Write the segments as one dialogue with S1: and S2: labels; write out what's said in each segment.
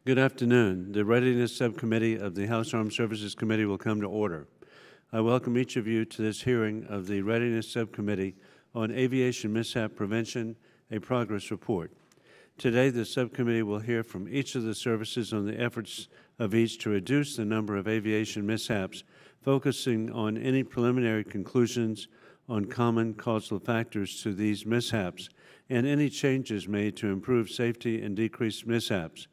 S1: Good afternoon. The Readiness Subcommittee of the House Armed Services Committee will come to order. I welcome each of you to this hearing of the Readiness Subcommittee on Aviation Mishap Prevention, a Progress Report. Today, the subcommittee will hear from each of the services on the efforts of each to reduce the number of aviation mishaps, focusing on any preliminary conclusions on common causal factors to these mishaps and any changes made to improve safety and decrease mishaps.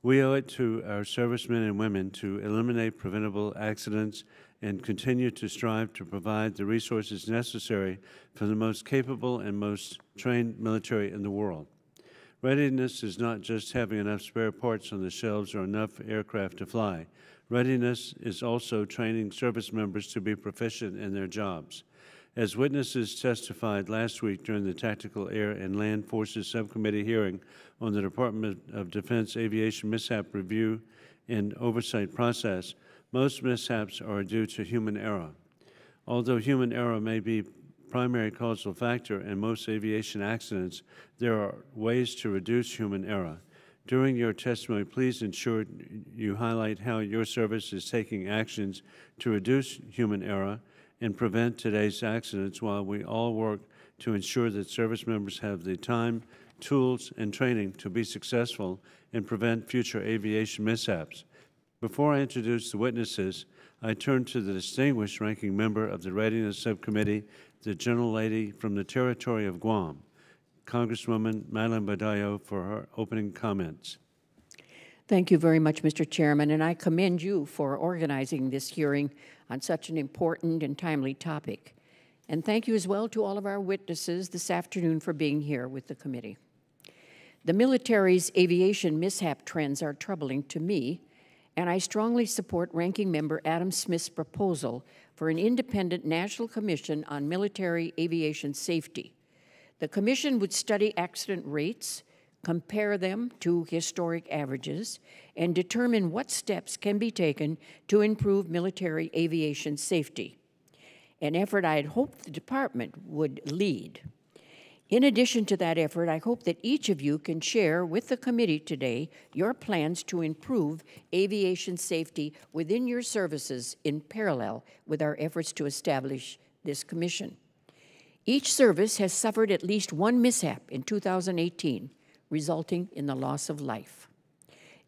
S1: We owe it to our servicemen and women to eliminate preventable accidents and continue to strive to provide the resources necessary for the most capable and most trained military in the world. Readiness is not just having enough spare parts on the shelves or enough aircraft to fly. Readiness is also training service members to be proficient in their jobs. As witnesses testified last week during the Tactical Air and Land Forces Subcommittee hearing on the Department of Defense Aviation Mishap Review and Oversight process, most mishaps are due to human error. Although human error may be primary causal factor in most aviation accidents, there are ways to reduce human error. During your testimony, please ensure you highlight how your service is taking actions to reduce human error and prevent today's accidents while we all work to ensure that service members have the time, tools, and training to be successful and prevent future aviation mishaps. Before I introduce the witnesses, I turn to the distinguished ranking member of the Readiness Subcommittee, the gentlelady from the territory of Guam, Congresswoman Madeline Badillo, for her opening comments.
S2: Thank you very much, Mr. Chairman, and I commend you for organizing this hearing on such an important and timely topic. And thank you as well to all of our witnesses this afternoon for being here with the committee. The military's aviation mishap trends are troubling to me, and I strongly support Ranking Member Adam Smith's proposal for an independent National Commission on Military Aviation Safety. The commission would study accident rates, compare them to historic averages, and determine what steps can be taken to improve military aviation safety, an effort I had hoped the department would lead. In addition to that effort, I hope that each of you can share with the committee today your plans to improve aviation safety within your services in parallel with our efforts to establish this commission. Each service has suffered at least one mishap in 2018, resulting in the loss of life.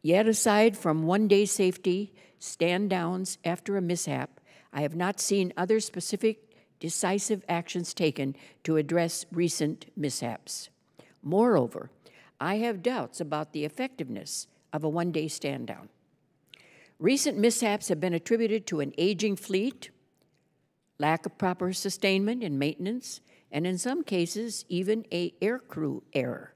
S2: Yet aside from one-day safety stand-downs after a mishap, I have not seen other specific decisive actions taken to address recent mishaps. Moreover, I have doubts about the effectiveness of a one-day stand-down. Recent mishaps have been attributed to an aging fleet, lack of proper sustainment and maintenance, and in some cases, even an aircrew error.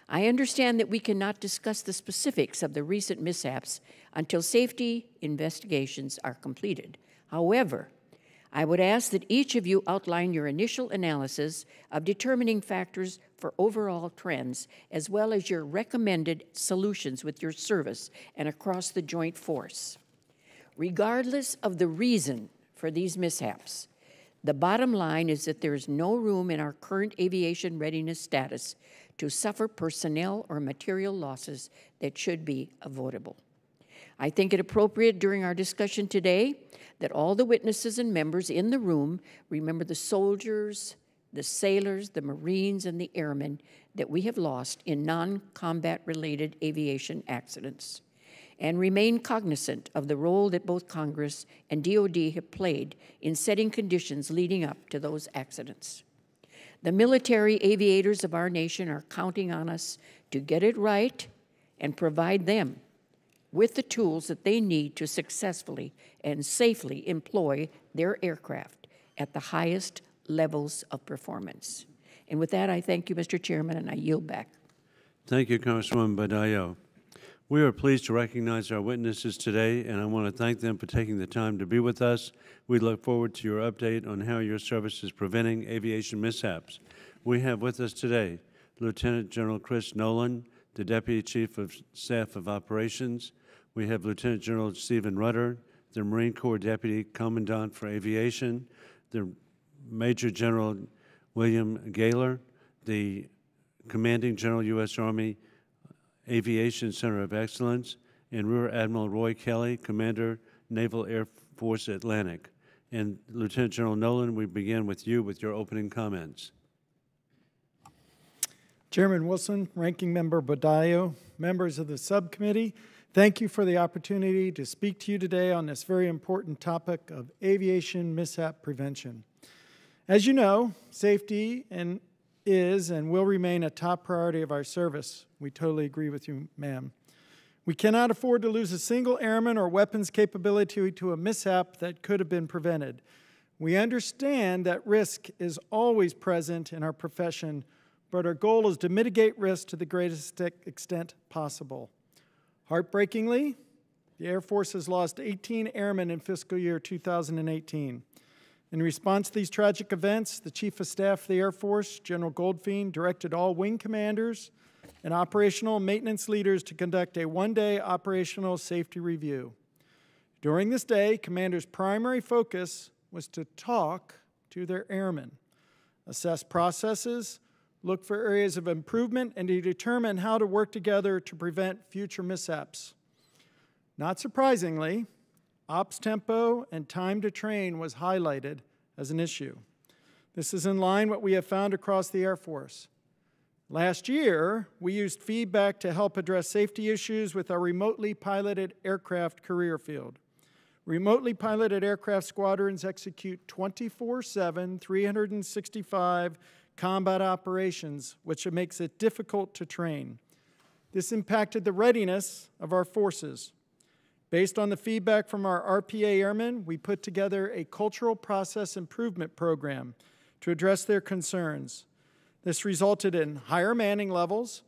S2: I understand that we cannot discuss the specifics of the recent mishaps until safety investigations are completed. However, I would ask that each of you outline your initial analysis of determining factors for overall trends, as well as your recommended solutions with your service and across the joint force. Regardless of the reason for these mishaps, the bottom line is that there is no room in our current aviation readiness status to suffer personnel or material losses that should be avoidable. I think it appropriate during our discussion today that all the witnesses and members in the room remember the soldiers, the sailors, the Marines, and the airmen that we have lost in non-combat related aviation accidents, and remain cognizant of the role that both Congress and DoD have played in setting conditions leading up to those accidents. The military aviators of our nation are counting on us to get it right and provide them with the tools that they need to successfully and safely employ their aircraft at the highest levels of performance. And with that, I thank you, Mr. Chairman, and I yield back.
S1: Thank you, Congresswoman Badillo. We are pleased to recognize our witnesses today, and I want to thank them for taking the time to be with us. We look forward to your update on how your service is preventing aviation mishaps. We have with us today Lieutenant General Chris Nowland, the Deputy Chief of Staff of Operations. We have Lieutenant General Stephen Rudder, the Marine Corps Deputy Commandant for Aviation, the Major General William Gayler, the Commanding General U.S. Army Aviation Center of Excellence, and Rear Admiral Roy Kelley, Commander, Naval Air Force Atlantic. And Lieutenant General Nowland, we begin with you with your opening comments.
S3: Chairman Wilson, Ranking Member Badillo, members of the subcommittee, thank you for the opportunity to speak to you today on this very important topic of aviation mishap prevention. As you know, safety is and will remain a top priority of our service. We totally agree with you, ma'am. We cannot afford to lose a single airman or weapons capability to a mishap that could have been prevented. We understand that risk is always present in our profession, but our goal is to mitigate risk to the greatest extent possible. Heartbreakingly, the Air Force has lost 18 airmen in fiscal year 2018. In response to these tragic events, the Chief of Staff of the Air Force, General Goldfein, directed all wing commanders and operational maintenance leaders to conduct a one-day operational safety review. During this day, commanders' primary focus was to talk to their airmen, assess processes, look for areas of improvement, and to determine how to work together to prevent future mishaps. Not surprisingly, ops tempo and time to train was highlighted as an issue. This is in line with what we have found across the Air Force. Last year, we used feedback to help address safety issues with our remotely piloted aircraft career field. Remotely piloted aircraft squadrons execute 24/7, 365 combat operations, which makes it difficult to train. This impacted the readiness of our forces. Based on the feedback from our RPA airmen, we put together a cultural process improvement program to address their concerns. This resulted in higher manning levels,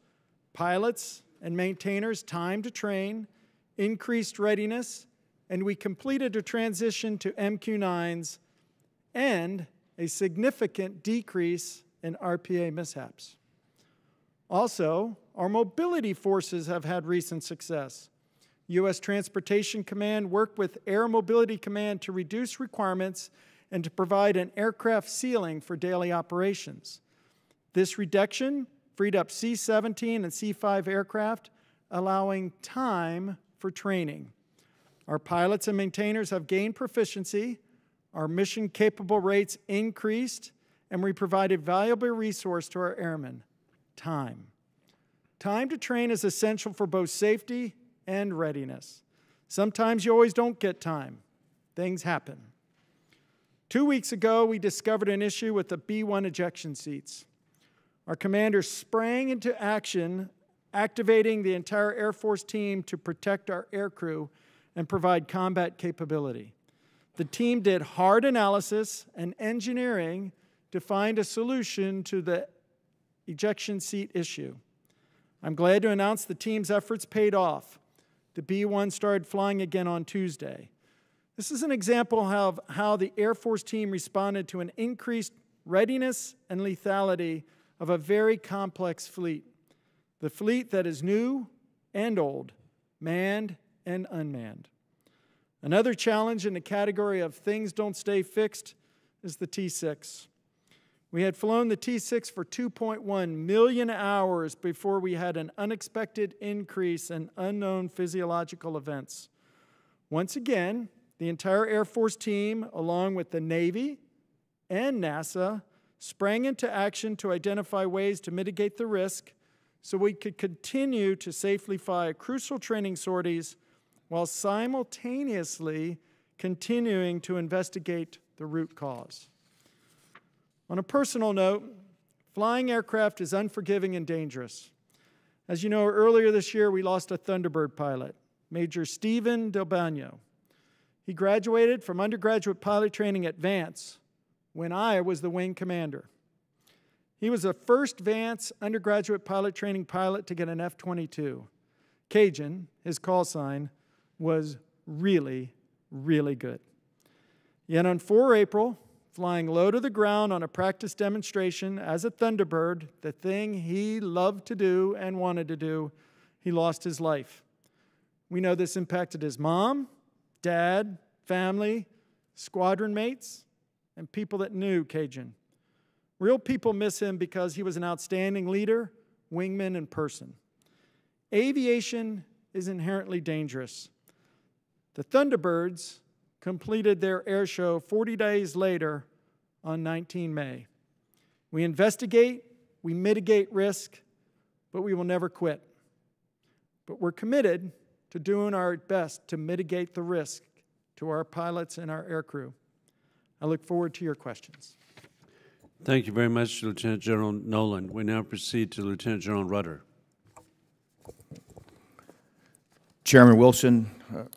S3: pilots and maintainers' time to train, increased readiness, and we completed a transition to MQ-9s and a significant decrease in RPA mishaps. Also, our mobility forces have had recent success. U.S. Transportation Command worked with Air Mobility Command to reduce requirements and to provide an aircraft ceiling for daily operations. This reduction freed up C-17 and C-5 aircraft, allowing time for training. Our pilots and maintainers have gained proficiency, our mission-capable rates increased, and we provided valuable resource to our airmen, time. Time to train is essential for both safety and readiness. Sometimes you always don't get time. Things happen. 2 weeks ago, we discovered an issue with the B-1 ejection seats. Our commander sprang into action, activating the entire Air Force team to protect our aircrew and provide combat capability. The team did hard analysis and engineering to find a solution to the ejection seat issue. I'm glad to announce the team's efforts paid off. The B-1 started flying again on Tuesday. This is an example of how the Air Force team responded to an increased readiness and lethality of a very complex fleet. The fleet that is new and old, manned and unmanned. Another challenge in the category of things don't stay fixed is the T-6. We had flown the T-6 for 2.1 million hours before we had an unexpected increase in unknown physiological events. Once again, the entire Air Force team, along with the Navy and NASA, sprang into action to identify ways to mitigate the risk so we could continue to safely fly crucial training sorties while simultaneously continuing to investigate the root cause. On a personal note, flying aircraft is unforgiving and dangerous. As you know, earlier this year we lost a Thunderbird pilot, Major Stephen Del Bagno. He graduated from undergraduate pilot training at Vance when I was the wing commander. He was the first Vance undergraduate pilot training pilot to get an F-22. Cajun, his call sign, was really, really good. Yet on 4 April, flying low to the ground on a practice demonstration as a Thunderbird, the thing he loved to do and wanted to do, he lost his life. We know this impacted his mom, dad, family, squadron mates, and people that knew Cajun. Real people miss him because he was an outstanding leader, wingman, and person. Aviation is inherently dangerous. The Thunderbirds completed their air show 40 days later on 19 May. We investigate, we mitigate risk, but we will never quit. But we're committed to doing our best to mitigate the risk to our pilots and our aircrew. I look forward to your questions.
S1: Thank you very much, Lieutenant General Nowland. We now proceed to Lieutenant General Rudder.
S4: Chairman Wilson,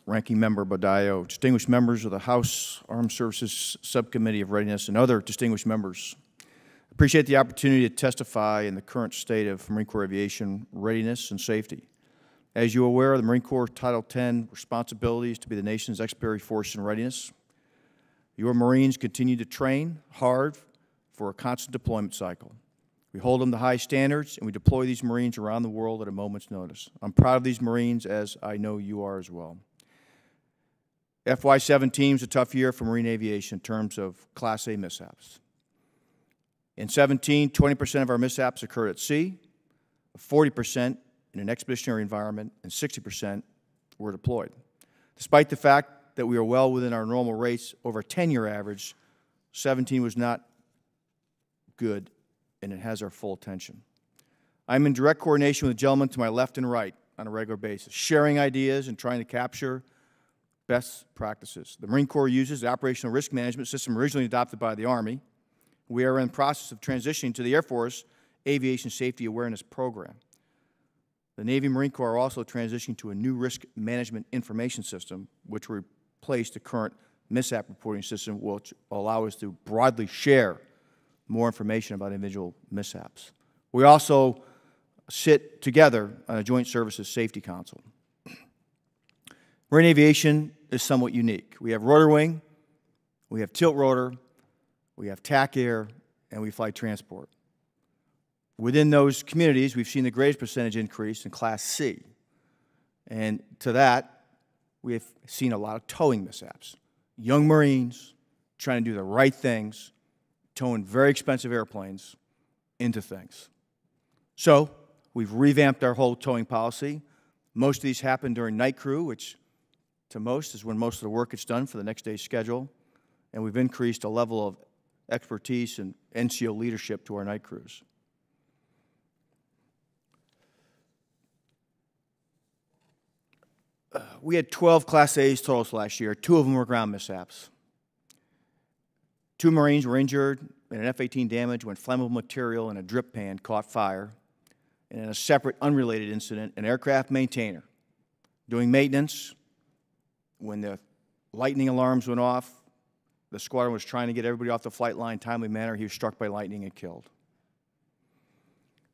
S4: Ranking Member Badillo, distinguished members of the House Armed Services Subcommittee of Readiness, and other distinguished members. Appreciate the opportunity to testify in the current state of Marine Corps aviation readiness and safety. As you are aware, the Marine Corps Title X responsibility is to be the nation's expeditionary force in readiness. Your Marines continue to train hard for a constant deployment cycle. We hold them to high standards, and we deploy these Marines around the world at a moment's notice. I'm proud of these Marines, as I know you are as well. FY17 is a tough year for Marine aviation in terms of Class A mishaps. In 17, 20% of our mishaps occurred at sea, 40% in an expeditionary environment, and 60% were deployed. Despite the fact that we are well within our normal rates over a 10-year average, 17 was not good, and it has our full attention. I'm in direct coordination with the gentlemen to my left and right on a regular basis, sharing ideas and trying to capture best practices. The Marine Corps uses the Operational Risk Management System originally adopted by the Army. We are in the process of transitioning to the Air Force Aviation Safety Awareness Program. The Navy Marine Corps are also transitioning to a new risk management information system, which will replace the current mishap reporting system, which will allow us to broadly share more information about individual mishaps. We also sit together on a Joint Services Safety Council. Marine aviation is somewhat unique. We have rotor wing, we have tilt rotor, we have TAC air, and we fly transport. Within those communities, we've seen the greatest percentage increase in Class C. And to that, we have seen a lot of towing mishaps. Young Marines trying to do the right things, towing very expensive airplanes into things. So we've revamped our whole towing policy. Most of these happen during night crew, which to most is when most of the work gets done for the next day's schedule. And we've increased a level of expertise and NCO leadership to our night crews. We had 12 Class A's totals last year. 2 of them were ground mishaps. 2 Marines were injured in an F-18 damage when flammable material in a drip pan caught fire. And in a separate, unrelated incident, an aircraft maintainer doing maintenance, when the lightning alarms went off, the squadron was trying to get everybody off the flight line in a timely manner. He was struck by lightning and killed.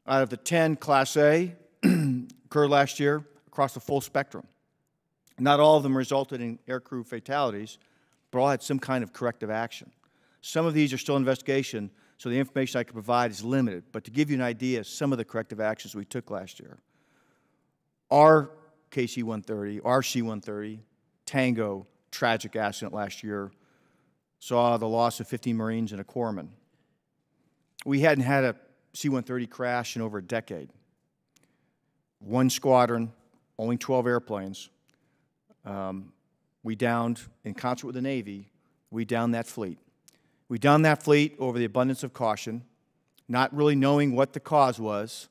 S4: Out of the 10 Class A occurred last year across the full spectrum. Not all of them resulted in aircrew fatalities, but all had some kind of corrective action. Some of these are still in investigation, so the information I can provide is limited. But to give you an idea of some of the corrective actions we took last year, our KC-130, our C-130, Tango, tragic accident last year, saw the loss of 15 Marines and a corpsman. We hadn't had a C-130 crash in over a decade. 1 squadron, only 12 airplanes. We downed, in concert with the Navy, we downed that fleet. We downed that fleet over the abundance of caution, not really knowing what the cause was,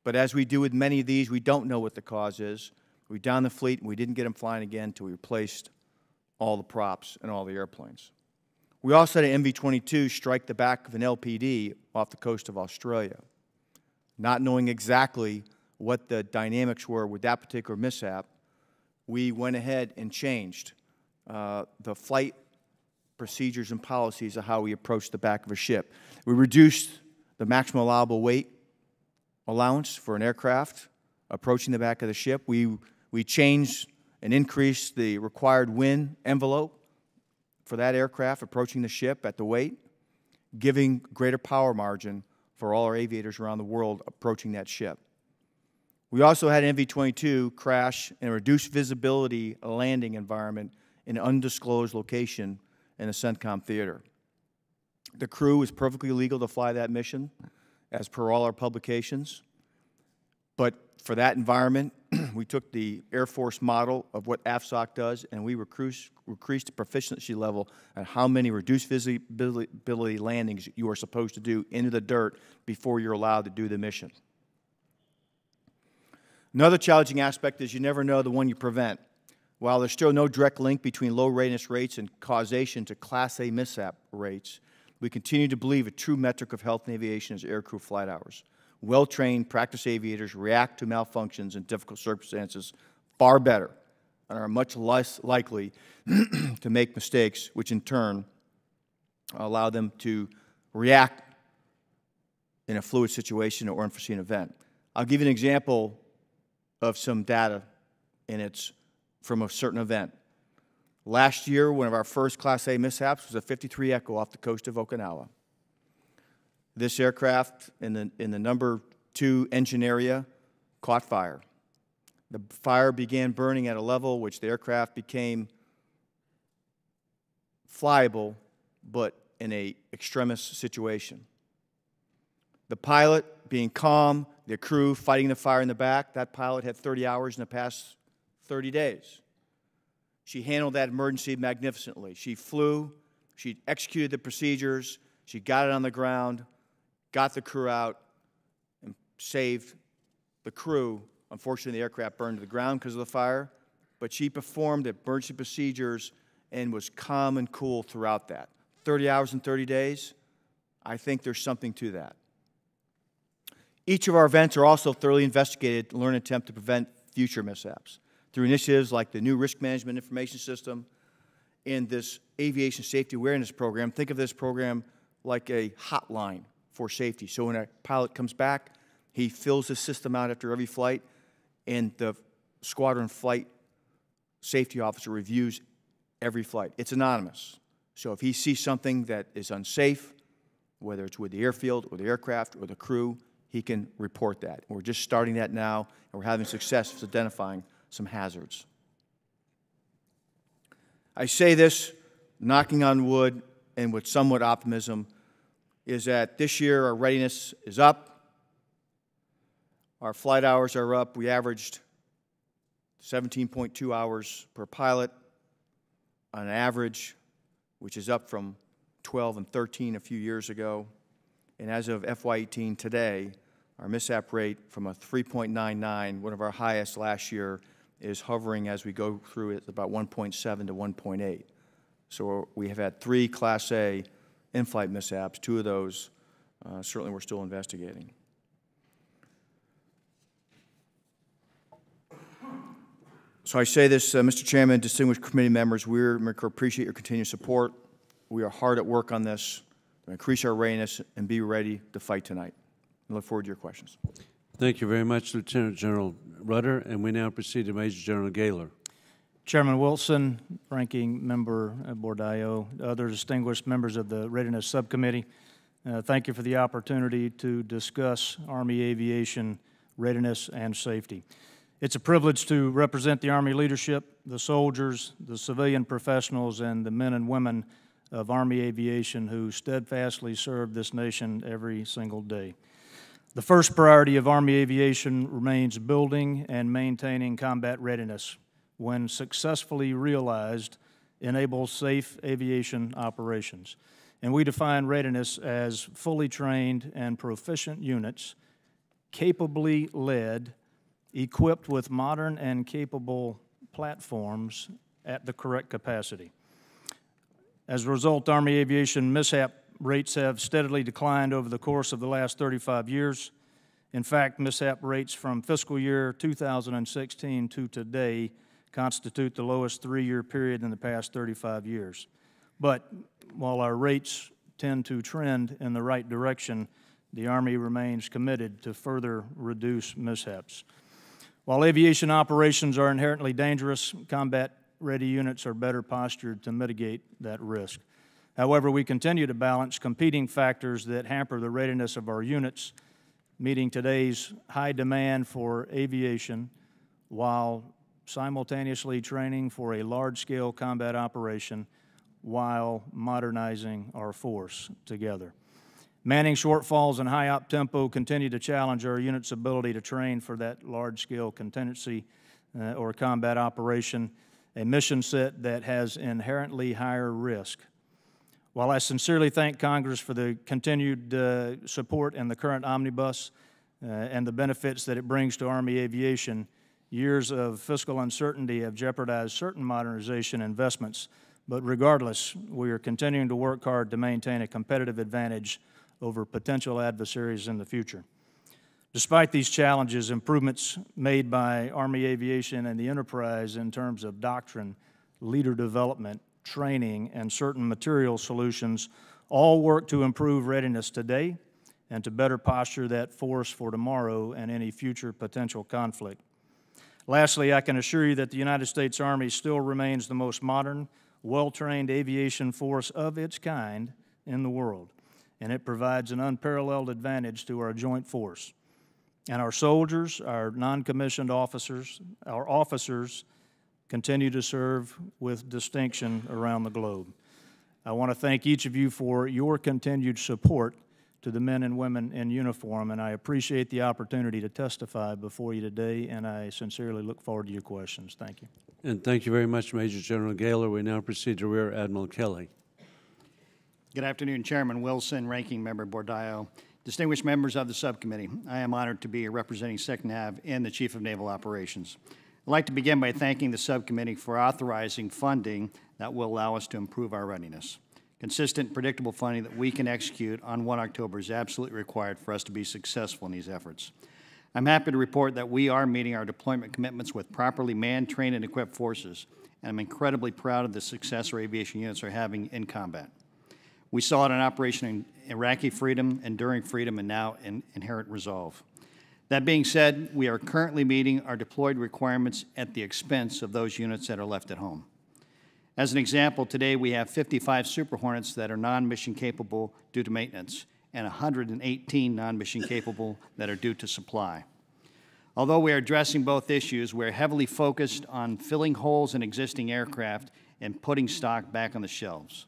S4: but as we do with many of these, we don't know what the cause is. We downed the fleet, and we didn't get them flying again until we replaced all the props and all the airplanes. We also had an MV-22 strike the back of an LPD off the coast of Australia. Not knowing exactly what the dynamics were with that particular mishap, we went ahead and changed the flight procedures and policies of how we approach the back of a ship. We reduced the maximum allowable weight allowance for an aircraft approaching the back of the ship. We changed and increased the required wind envelope for that aircraft approaching the ship at the weight, giving greater power margin for all our aviators around the world approaching that ship. We also had an MV-22 crash in a reduced visibility landing environment in an undisclosed location in the CENTCOM theater. The crew was perfectly legal to fly that mission, as per all our publications. But for that environment, we took the Air Force model of what AFSOC does, and we increased the proficiency level at how many reduced visibility landings you are supposed to do into the dirt before you're allowed to do the mission. Another challenging aspect is you never know the one you prevent. While there's still no direct link between low readiness rates and causation to Class A mishap rates, we continue to believe a true metric of health in aviation is aircrew flight hours. Well-trained, practiced aviators react to malfunctions in difficult circumstances far better and are much less likely to make mistakes, which in turn allow them to react in a fluid situation or unforeseen event. I'll give you an example of some data, and it's from a certain event. Last year, one of our first Class A mishaps was a 53 Echo off the coast of Okinawa. This aircraft in the number 2 engine area caught fire. The fire began burning at a level which the aircraft became flyable, but in an extremis situation. The pilot being calm, the crew fighting the fire in the back. That pilot had 30 hours in the past 30 days. She handled that emergency magnificently. She flew, she executed the procedures, she got it on the ground, got the crew out, and saved the crew. Unfortunately, the aircraft burned to the ground because of the fire, but she performed emergency procedures and was calm and cool throughout that. 30 hours and 30 days, I think there's something to that. Each of our events are also thoroughly investigated to learn and attempt to prevent future mishaps through initiatives like the new Risk Management Information System and this Aviation Safety Awareness Program. Think of this program like a hotline for safety. So when a pilot comes back, he fills his system out after every flight, and the squadron flight safety officer reviews every flight. It's anonymous. So if he sees something that is unsafe, whether it's with the airfield or the aircraft or the crew, he can report that. We're just starting that now, and we're having success with identifying some hazards. I say this, knocking on wood and with somewhat optimism, is that this year our readiness is up. Our flight hours are up. We averaged 17.2 hours per pilot on average, which is up from 12 and 13 a few years ago. And as of FY18 today, our mishap rate from a 3.99, one of our highest last year, is hovering as we go through it about 1.7 to 1.8. So we have had 3 Class A in-flight mishaps. 2 of those certainly we're still investigating. So I say this, Mr. Chairman, distinguished committee members, we appreciate your continued support. We are hard at work on this to increase our readiness and be ready to fight tonight. I look forward to your questions.
S1: Thank you very much, Lieutenant General Rudder, and we now proceed to Major General Gayler.
S5: Chairman Wilson, Ranking Member Bordallo, other distinguished members of the Readiness Subcommittee, thank you for the opportunity to discuss Army aviation readiness and safety. It's a privilege to represent the Army leadership, the soldiers, the civilian professionals, and the men and women of Army aviation who steadfastly serve this nation every single day. The first priority of Army aviation remains building and maintaining combat readiness. When successfully realized, enables safe aviation operations. And we define readiness as fully trained and proficient units, capably led, equipped with modern and capable platforms at the correct capacity. As a result, Army aviation mishap rates have steadily declined over the course of the last 35 years. In fact, mishap rates from fiscal year 2016 to today constitute the lowest 3-year period in the past 35 years. But while our rates tend to trend in the right direction, the Army remains committed to further reduce mishaps. While aviation operations are inherently dangerous, combat-ready units are better postured to mitigate that risk. However, we continue to balance competing factors that hamper the readiness of our units, meeting today's high demand for aviation while simultaneously training for a large-scale combat operation while modernizing our force together. Manning shortfalls and high op tempo continue to challenge our unit's ability to train for that large-scale contingency or combat operation, a mission set that has inherently higher risk. While I sincerely thank Congress for the continued support in the current omnibus and the benefits that it brings to Army aviation, years of fiscal uncertainty have jeopardized certain modernization investments. But regardless, we are continuing to work hard to maintain a competitive advantage over potential adversaries in the future. Despite these challenges, improvements made by Army aviation and the enterprise in terms of doctrine, leader development, training, and certain material solutions all work to improve readiness today and to better posture that force for tomorrow and any future potential conflict. Lastly, I can assure you that the United States Army still remains the most modern, well-trained aviation force of its kind in the world, and it provides an unparalleled advantage to our joint force. And our soldiers, our non-commissioned officers, our officers continue to serve with distinction around the globe. I want to thank each of you for your continued support to the men and women in uniform, and I appreciate the opportunity to testify before you today, and I sincerely look forward to your questions. Thank you.
S1: And thank you very much, Major General Gayler. We now proceed to Rear Admiral Kelley.
S6: Good afternoon, Chairman Wilson, Ranking Member Bordallo, distinguished members of the subcommittee. I am honored to be here representing 2nd Nav and the Chief of Naval Operations. I'd like to begin by thanking the subcommittee for authorizing funding that will allow us to improve our readiness. Consistent, predictable funding that we can execute on 1 October is absolutely required for us to be successful in these efforts. I'm happy to report that we are meeting our deployment commitments with properly manned, trained, and equipped forces, and I'm incredibly proud of the success our aviation units are having in combat. We saw it in Operation Iraqi Freedom, Enduring Freedom, and now in Inherent Resolve. That being said, we are currently meeting our deployed requirements at the expense of those units that are left at home. As an example, today we have 55 Super Hornets that are non-mission capable due to maintenance, and 118 non-mission capable that are due to supply. Although we are addressing both issues, we're heavily focused on filling holes in existing aircraft and putting stock back on the shelves.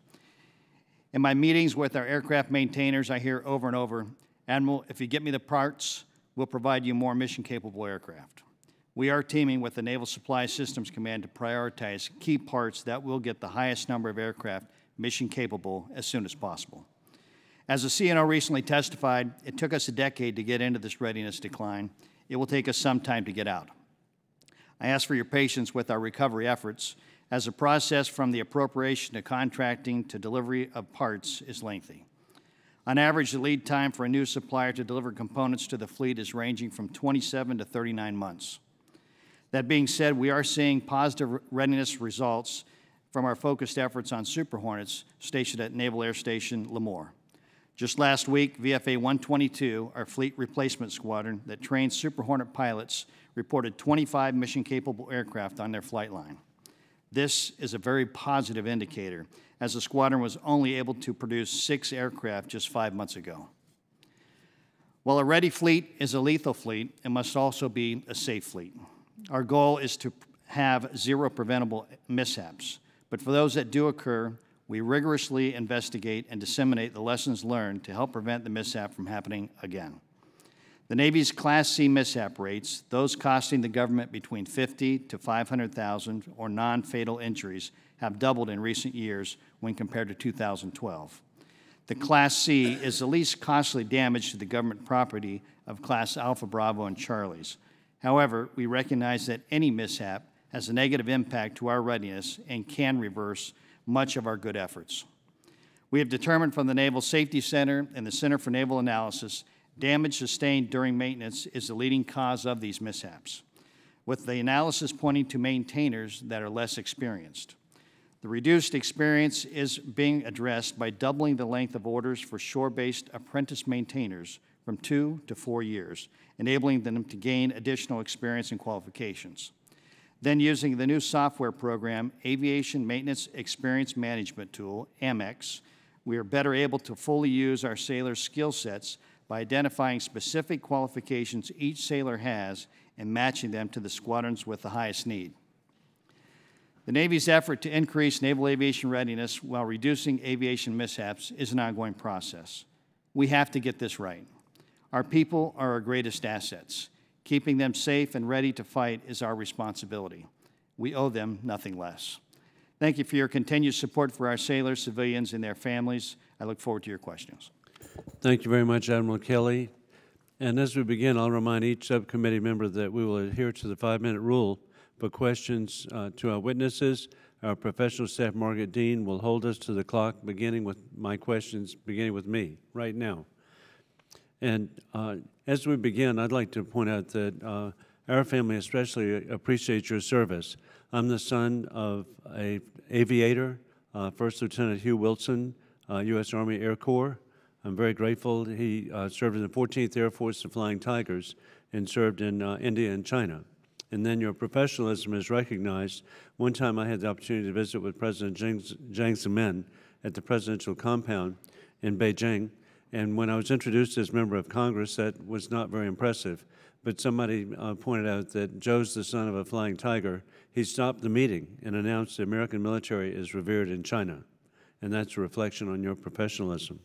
S6: In my meetings with our aircraft maintainers, I hear over and over, "Admiral, if you get me the parts, we'll provide you more mission-capable aircraft." We are teaming with the Naval Supply Systems Command to prioritize key parts that will get the highest number of aircraft mission-capable as soon as possible. As the CNO recently testified, it took us a decade to get into this readiness decline. It will take us some time to get out. I ask for your patience with our recovery efforts, as the process from the appropriation to contracting to delivery of parts is lengthy. On average, the lead time for a new supplier to deliver components to the fleet is ranging from 27 to 39 months. That being said, we are seeing positive readiness results from our focused efforts on Super Hornets stationed at Naval Air Station Lemoore. Just last week, VFA 122, our fleet replacement squadron that trains Super Hornet pilots, reported 25 mission-capable aircraft on their flight line. This is a very positive indicator, as the squadron was only able to produce 6 aircraft just 5 months ago. While a ready fleet is a lethal fleet, it must also be a safe fleet. Our goal is to have 0 preventable mishaps, but for those that do occur, we rigorously investigate and disseminate the lessons learned to help prevent the mishap from happening again. The Navy's Class C mishap rates, those costing the government between $50,000 to $500,000 or non-fatal injuries, have doubled in recent years when compared to 2012. The Class C is the least costly damage to the government property of Class Alpha, Bravo, and Charlies. However, we recognize that any mishap has a negative impact to our readiness and can reverse much of our good efforts. We have determined from the Naval Safety Center and the Center for Naval Analysis, damage sustained during maintenance is the leading cause of these mishaps, with the analysis pointing to maintainers that are less experienced. The reduced experience is being addressed by doubling the length of orders for shore-based apprentice maintainers from 2 to 4 years, enabling them to gain additional experience and qualifications. Then using the new software program, Aviation Maintenance Experience Management Tool, AMEX, we are better able to fully use our sailors' skill sets by identifying specific qualifications each sailor has and matching them to the squadrons with the highest need. The Navy's effort to increase naval aviation readiness while reducing aviation mishaps is an ongoing process. We have to get this right. Our people are our greatest assets. Keeping them safe and ready to fight is our responsibility. We owe them nothing less. Thank you for your continued support for our sailors, civilians, and their families. I look forward to your questions.
S1: Thank you very much, Admiral Kelley. And as we begin, I'll remind each subcommittee member that we will adhere to the 5-minute rule for questions to our witnesses. Our professional staff, Margaret Dean, will hold us to the clock, beginning with my questions, beginning with me right now. And as we begin, I'd like to point out that our family especially appreciates your service. I'm the son of an aviator, First Lieutenant Hugh Wilson, U.S. Army Air Corps. I'm very grateful. He served in the 14th Air Force, the Flying Tigers, and served in India and China. And then your professionalism is recognized. One time I had the opportunity to visit with President Jiang Zemin at the presidential compound in Beijing. And when I was introduced as member of Congress, that was not very impressive. But somebody pointed out that Joe's the son of a flying tiger. He stopped the meeting and announced the American military is revered in China. And that's a reflection on your professionalism.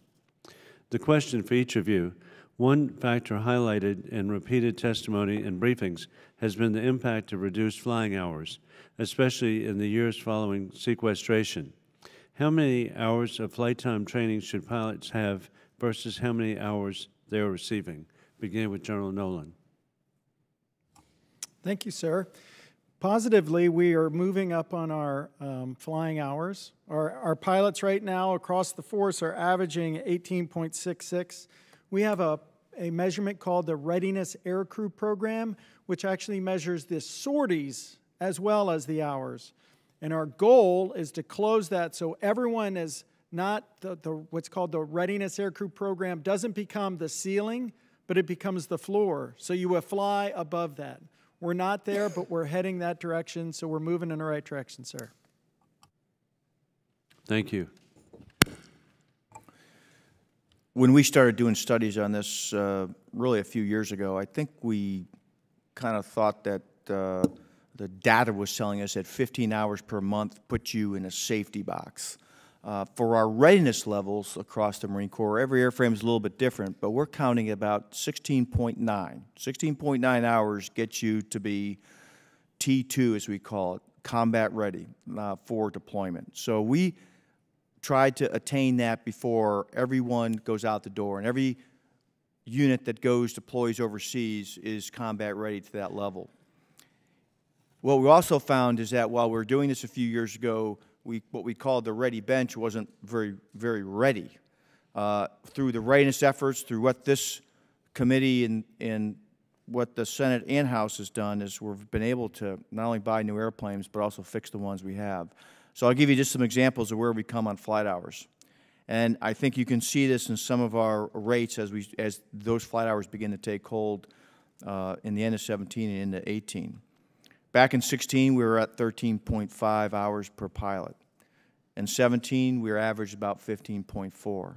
S1: The question for each of you, one factor highlighted in repeated testimony and briefings has been the impact of reduced flying hours, especially in the years following sequestration. How many hours of flight time training should pilots have versus how many hours they are receiving? Beginning with General Nowland.
S3: Thank you, sir. Positively, we are moving up on our flying hours. Our pilots right now across the force are averaging 18.66. We have a measurement called the Readiness Aircrew Program, which actually measures the sorties as well as the hours. And our goal is to close that so everyone is not what's called the Readiness Aircrew Program doesn't become the ceiling, but it becomes the floor. So you will fly above that. We're not there, but we're heading that direction, so we're moving in the right direction, sir.
S1: Thank you.
S4: When we started doing studies on this really a few years ago, I think we kind of thought that the data was telling us that 15 hours per month puts you in a safety box. For our readiness levels across the Marine Corps, every airframe is a little bit different, but we're counting about 16.9. 16.9 hours gets you to be T2, as we call it, combat ready for deployment. So we tried to attain that before everyone goes out the door, and every unit that deploys overseas is combat ready to that level. What we also found is that while we were doing this a few years ago, what we called the ready bench wasn't very ready. Through the readiness efforts, through what this committee and what the Senate and House has done is we've been able to not only buy new airplanes, but also fix the ones we have. So I'll give you just some examples of where we come on flight hours. And I think you can see this in some of our rates as those flight hours begin to take hold in the end of 17 and into 18. Back in 16, we were at 13.5 hours per pilot. In 17, we were averaged about 15.4.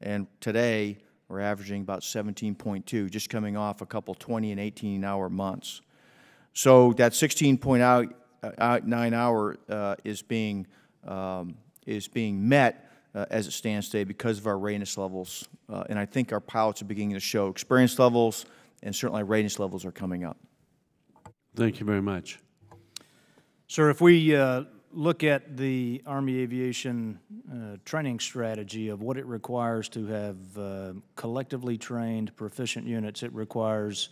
S4: And today, we're averaging about 17.2, just coming off a couple 20 and 18-hour months. So that 16.9 hour is being met as it stands today because of our readiness levels. And I think our pilots are beginning to show experience levels, and certainly readiness levels are coming up.
S1: Thank you very much.
S5: Sir, if we look at the Army Aviation training strategy of what it requires to have collectively trained proficient units, it requires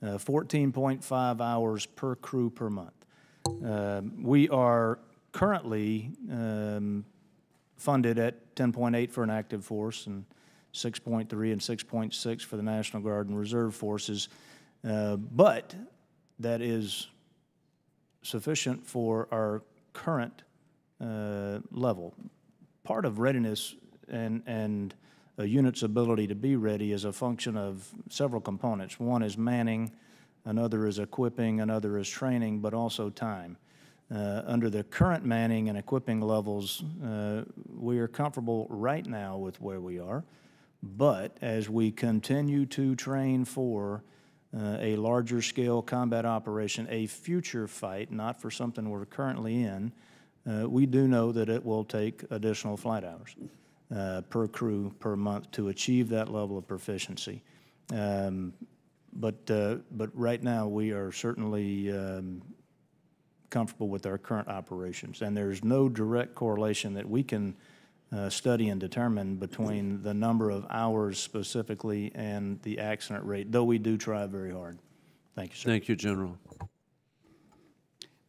S5: 14.5 hours per crew per month. We are currently funded at 10.8 for an active force and 6.3 and 6.6 for the National Guard and Reserve forces, but that is sufficient for our current level. Part of readiness and a unit's ability to be ready is a function of several components. One is manning, another is equipping, another is training, but also time. Under the current manning and equipping levels, we are comfortable right now with where we are, but as we continue to train for a larger scale combat operation, a future fight, not for something we're currently in, we do know that it will take additional flight hours per crew per month to achieve that level of proficiency. But right now, we are certainly comfortable with our current operations, and there's no direct correlation that we can study and determine between the number of hours specifically and the accident rate, though we do try very hard. Thank you, sir.
S1: Thank you, General.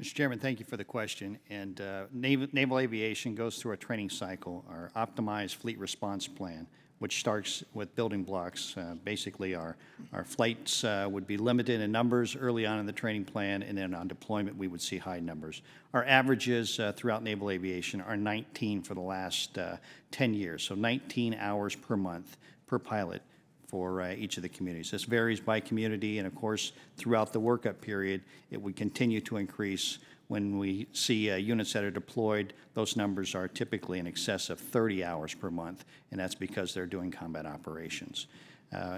S6: Mr. Chairman, thank you for the question. And Naval Aviation goes through a training cycle, our optimized fleet response plan, which starts with building blocks. Basically, our flights would be limited in numbers early on in the training plan, and then on deployment, we would see high numbers. Our averages throughout Naval Aviation are 19 for the last 10 years, so 19 hours per month per pilot for each of the communities. This varies by community, and of course, throughout the workup period, it would continue to increase. When we see units that are deployed, those numbers are typically in excess of 30 hours per month, and that's because they're doing combat operations.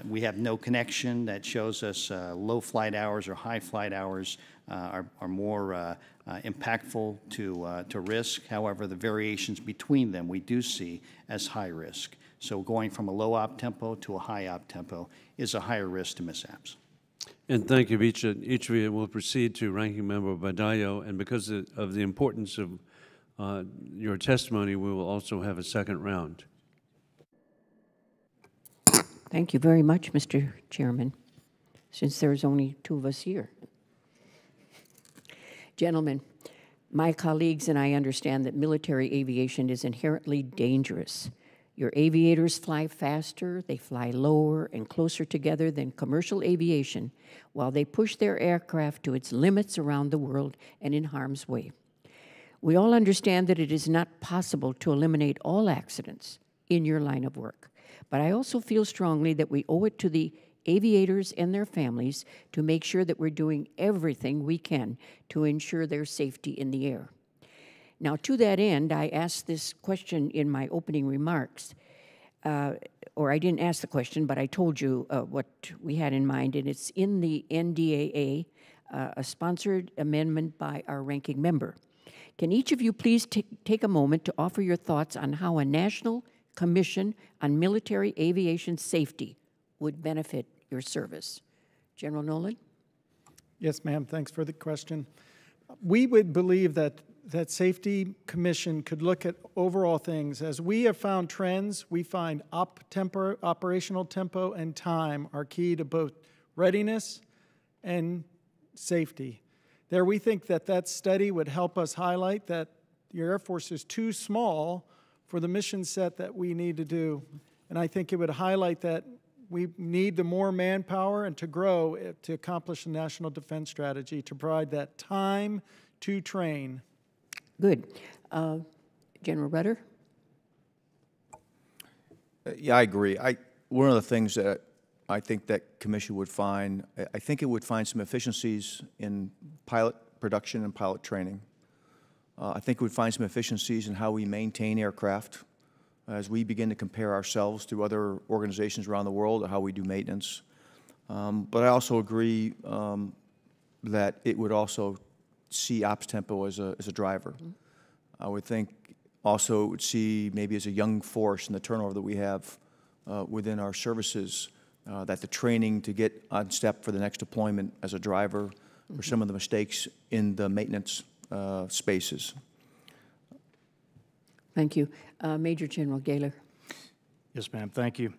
S6: We have no connection that shows us low flight hours or high flight hours are more impactful to risk. However, the variations between them we do see as high risk. So going from a low op tempo to a high op tempo is a higher risk to mishaps.
S1: And thank you. Each of you will proceed to Ranking Member Badallo, and because of the importance of your testimony, we will also have a second round.
S2: Thank you very much, Mr. Chairman, since there's only two of us here. Gentlemen, my colleagues and I understand that military aviation is inherently dangerous. Your aviators fly faster, they fly lower and closer together than commercial aviation while they push their aircraft to its limits around the world and in harm's way. We all understand that it is not possible to eliminate all accidents in your line of work, but I also feel strongly that we owe it to the aviators and their families to make sure that we're doing everything we can to ensure their safety in the air. Now, to that end, I asked this question in my opening remarks, or I didn't ask the question, but I told you what we had in mind, and it's in the NDAA, a sponsored amendment by our ranking member. Can each of you please take a moment to offer your thoughts on how a National Commission on Military Aviation Safety would benefit your service? General Nowland?
S3: Yes, ma'am. Thanks for the question. We would believe that Safety Commission could look at overall things. As we have found trends, we find operational tempo and time are key to both readiness and safety. There, we think that study would help us highlight that your Air Force is too small for the mission set that we need to do. And I think it would highlight that we need the more manpower and to grow to accomplish the National Defense Strategy, to provide that time to train.
S2: Good. General Rudder?
S4: Yeah, I agree. One of the things that I think that commission would find, I think it would find some efficiencies in pilot production and pilot training. I think it would find some efficiencies in how we maintain aircraft as we begin to compare ourselves to other organizations around the world and how we do maintenance. But I also agree that it would also see ops tempo as a driver. Mm-hmm. I would think also it would see maybe as a young force and the turnover that we have within our services, that the training to get on step for the next deployment as a driver for some of the mistakes in the maintenance spaces.
S2: Thank you. Major General Gayler.
S5: Yes, ma'am. Thank you.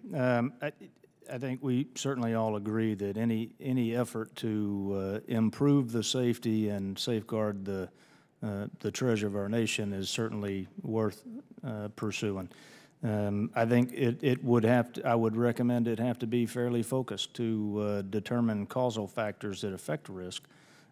S5: I think we certainly all agree that any effort to improve the safety and safeguard the treasure of our nation is certainly worth pursuing. I think it would have to, I would recommend it have to be fairly focused to determine causal factors that affect risk,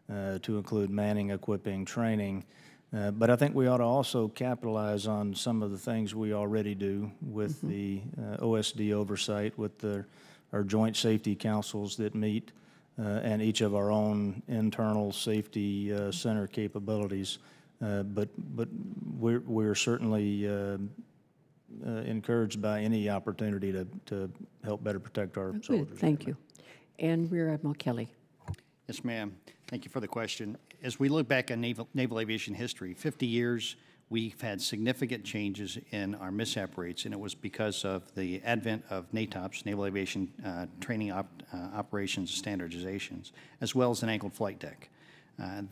S5: to include manning, equipping, training. But I think we ought to also capitalize on some of the things we already do with the OSD oversight, with our joint safety councils that meet, and each of our own internal safety center capabilities. But we're certainly encouraged by any opportunity to help better protect our soldiers.
S2: Thank you. And Rear Admiral Kelley.
S6: Yes, ma'am. Thank you for the question. As we look back on naval aviation history, 50 years, we've had significant changes in our mishap rates, and it was because of the advent of NATOPS, Naval Aviation Training Operations Standardizations, as well as an anchored flight deck.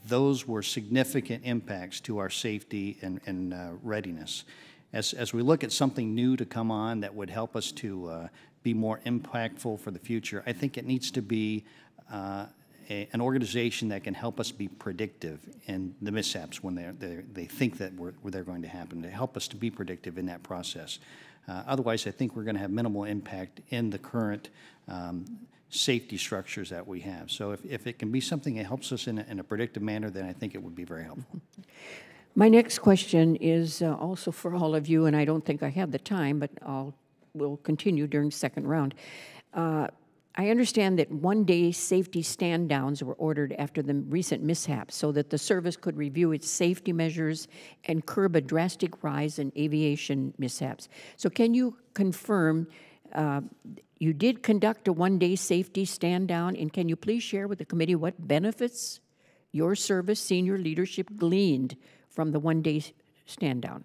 S6: Those were significant impacts to our safety and readiness. As we look at something new to come on that would help us to be more impactful for the future, I think it needs to be an organization that can help us be predictive in the mishaps when they think that they're going to happen, to help us to be predictive in that process. Otherwise, I think we're going to have minimal impact in the current safety structures that we have. So if it can be something that helps us in a predictive manner, then I think it would be very helpful.
S2: My next question is also for all of you, and I don't think I have the time, but we'll continue during second round. I understand that one-day safety stand-downs were ordered after the recent mishaps so that the service could review its safety measures and curb a drastic rise in aviation mishaps. So can you confirm you did conduct a one-day safety stand-down, and can you please share with the committee what benefits your service senior leadership gleaned from the one-day stand-down?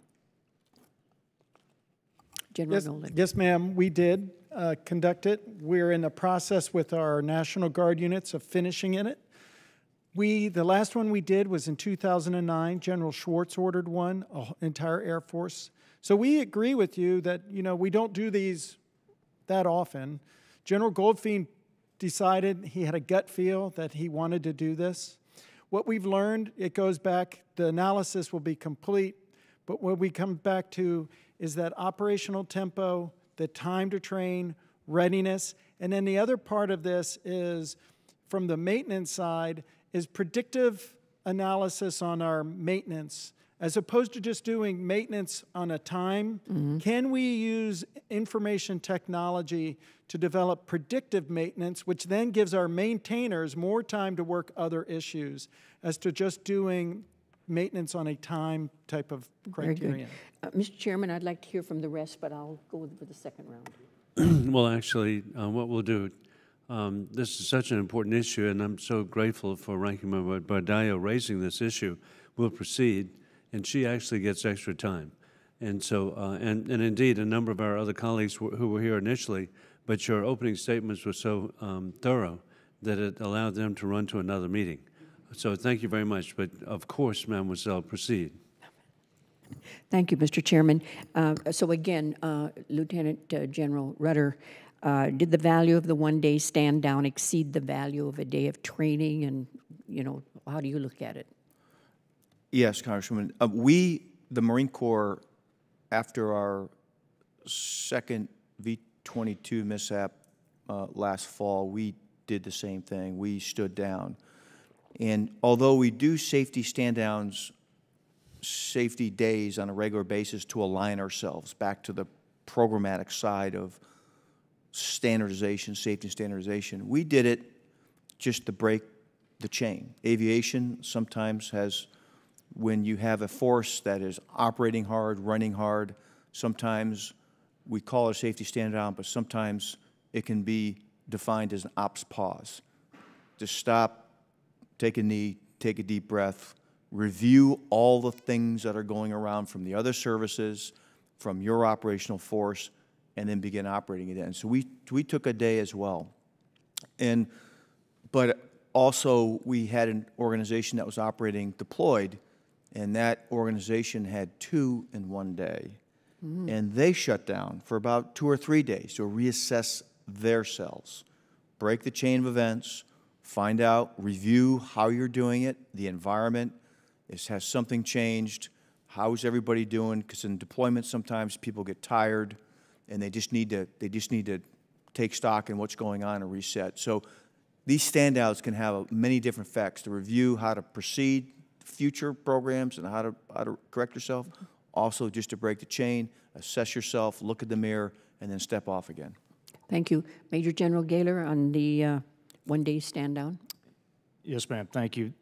S2: General Nowland.
S3: Yes, ma'am, we did conduct it. We're in the process with our National Guard units of finishing in it. The last one we did was in 2009. General Schwartz ordered one, entire Air Force. So we agree with you that, we don't do these that often. General Goldfein decided, he had a gut feel that he wanted to do this. What we've learned, it goes back, the analysis will be complete, but what we come back to is that operational tempo, the time to train, readiness, and then the other part of this is, from the maintenance side, is predictive analysis on our maintenance. As opposed to just doing maintenance on a time, can we use information technology to develop predictive maintenance, which then gives our maintainers more time to work other issues, as to just doing maintenance on a time type of criterion?
S2: Mr. Chairman, I'd like to hear from the rest, but I'll go with the second round.
S1: Well, actually, what we'll do, this is such an important issue, and I'm so grateful for Ranking Member Bardallo raising this issue. We'll proceed, and she actually gets extra time. And so, and indeed, a number of our other colleagues who were here initially, but your opening statements were so thorough that it allowed them to run to another meeting. So thank you very much. But of course, Mademoiselle, proceed.
S2: Thank you, Mr. Chairman. So again, Lieutenant General Rudder, did the value of the one-day stand-down exceed the value of a day of training? And, how do you look at it?
S4: Yes, Congresswoman. We, the Marine Corps, after our second V-22 mishap last fall, we did the same thing. We stood down. And although we do safety stand-downs, safety days on a regular basis to align ourselves back to the programmatic side of standardization, safety standardization, we did it just to break the chain. Aviation sometimes has, when you have a force that is operating hard, running hard, sometimes we call it a safety stand-down, but sometimes it can be defined as an ops pause. Just stop, take a knee, take a deep breath, review all the things that are going around from the other services, from your operational force, and then begin operating again. So we took a day as well. But also we had an organization that was operating deployed, and that organization had 2 in one day. And they shut down for about 2 or 3 days to reassess their selves, break the chain of events, find out, review how you're doing it, the environment. Has something changed? How is everybody doing? Because in deployment, sometimes people get tired, and they just need to take stock in what's going on and reset. So these standouts can have many different effects: to review how to proceed, future programs, and how to correct yourself. Also, just to break the chain, assess yourself, look at the mirror, and then step off again.
S2: Thank you. Major General Gayler on the one-day stand-down.
S5: Yes, ma'am. Thank you.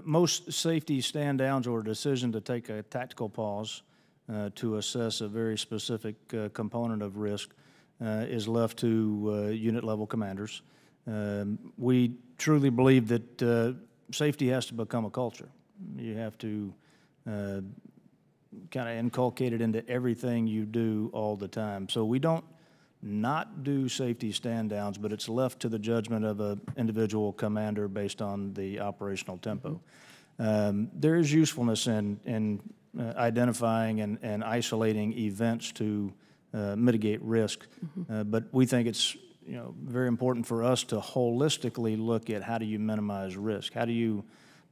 S5: Most safety stand-downs or a decision to take a tactical pause to assess a very specific component of risk is left to unit-level commanders. We truly believe that safety has to become a culture. You have to kind of inculcated into everything you do all the time. So we don't not do safety stand-downs, but it's left to the judgment of an individual commander based on the operational tempo. There is usefulness in identifying and isolating events to mitigate risk, but we think it's very important for us to holistically look at how do you minimize risk, how do you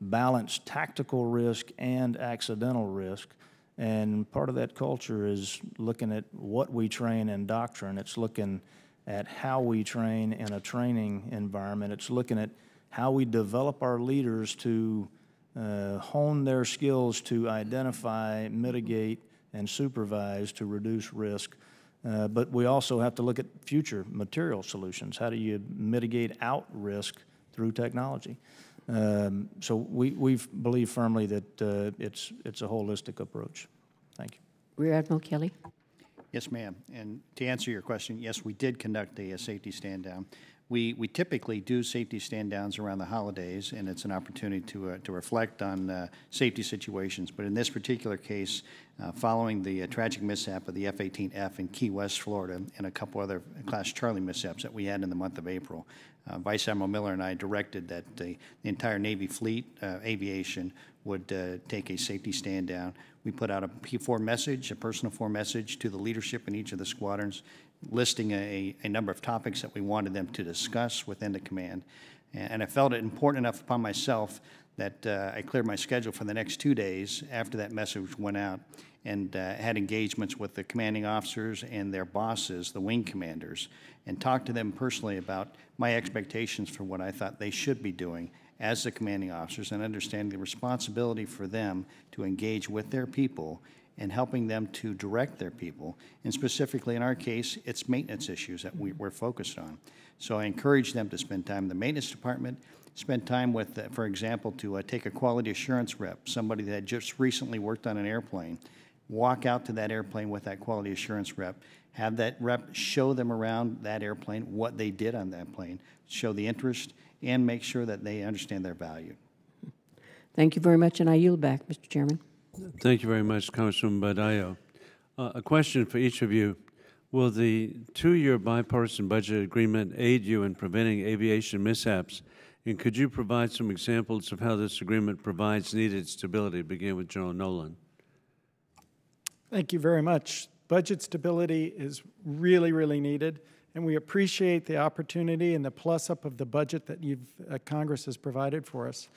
S5: balance tactical risk and accidental risk. And part of that culture is looking at what we train in doctrine. It's looking at how we train in a training environment. It's looking at how we develop our leaders to hone their skills to identify, mitigate, and supervise to reduce risk. But we also have to look at future material solutions. How do you mitigate out risk through technology? So we believe firmly that it's a holistic approach. Thank you.
S2: Rear Admiral Kelley.
S6: Yes, ma'am. And to answer your question, yes, we did conduct a safety stand-down. We typically do safety stand-downs around the holidays, and it's an opportunity to reflect on safety situations. But in this particular case, following the tragic mishap of the F-18F in Key West, Florida, and a couple other Class Charlie mishaps that we had in the month of April, Vice Admiral Miller and I directed that the entire Navy fleet, aviation, would take a safety stand-down. We put out a P4 message, a personal 4 message to the leadership in each of the squadrons, listing a number of topics that we wanted them to discuss within the command. And I felt it important enough upon myself that I cleared my schedule for the next 2 days after that message went out and had engagements with the commanding officers and their bosses, the wing commanders, and talked to them personally about my expectations for what I thought they should be doing as the commanding officers and understanding the responsibility for them to engage with their people and helping them to direct their people. And specifically in our case, it's maintenance issues that we're focused on. So I encourage them to spend time in the maintenance department, spend time with, for example, to take a quality assurance rep, somebody that had just recently worked on an airplane, walk out to that airplane with that quality assurance rep, have that rep show them around that airplane, what they did on that plane, show the interest, and make sure that they understand their value.
S2: Thank you very much, and I yield back, Mr. Chairman.
S1: Thank you very much, Congresswoman Badayo. A question for each of you. Will the 2-year bipartisan budget agreement aid you in preventing aviation mishaps? And could you provide some examples of how this agreement provides needed stability? Begin with General Nowland.
S3: Thank you very much. Budget stability is really, really needed, and we appreciate the opportunity and the plus-up of the budget that Congress has provided for us.